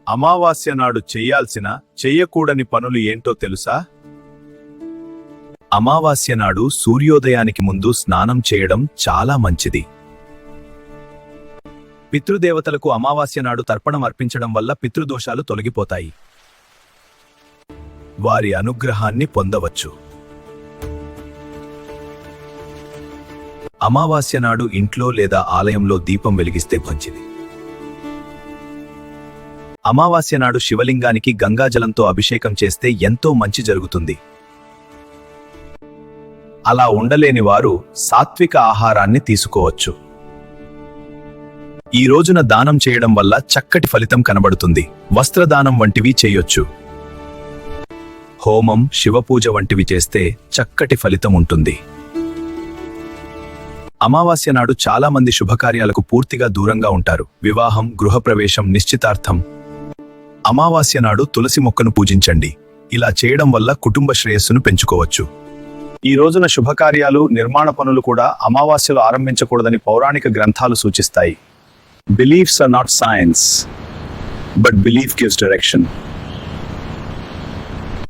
అమావాస్య నాడు చెయ్యాల్సిన చెయ్యకూడని పనులు ఏంటో తెలుసా? అమావాస్య నాడు సూర్యోదయానికి ముందు స్నానం చేయడం చాలా మంచిది. పితృదేవతలకు అమావాస్య నాడు తర్పణం అర్పించడం వల్ల పితృదోషాలు తొలగిపోతాయి. వారి అనుగ్రహాన్ని పొందవచ్చు. అమావాస్య నాడు ఇంట్లో లేదా ఆలయంలో దీపం వెలిగిస్తే మంచిది. అమావాస్య నాడు శివలింగానికి గంగాజలంతో అభిషేకం చేస్తే ఎంతో మంచి జరుగుతుంది. అలా ఉండలేని వారు సాత్విక ఆహారాన్ని తీసుకోవచ్చు. ఈ రోజున దానం చేయడం వల్ల చక్కటి ఫలితం కనబడుతుంది. వస్త్రదానం వంటివి చేయొచ్చు. హోమం, శివపూజ వంటివి చేస్తే చక్కటి ఫలితం ఉంటుంది. అమావాస్య నాడు చాలా మంది శుభకార్యాలకు పూర్తిగా దూరంగా ఉంటారు. వివాహం, గృహప్రవేశం, నిశ్చితార్థం. అమావాస్య నాడు తులసి మొక్కను పూజించండి. ఇలా చేయడం వల్ల కుటుంబ శ్రేయస్సును పెంచుకోవచ్చు. ఈ రోజున శుభకార్యాలు, నిర్మాణ పనులు కూడా అమావాస్యలో ఆరంభించకూడదని పౌరాణిక గ్రంథాలు సూచిస్తాయి. Beliefs are not science, but belief gives direction.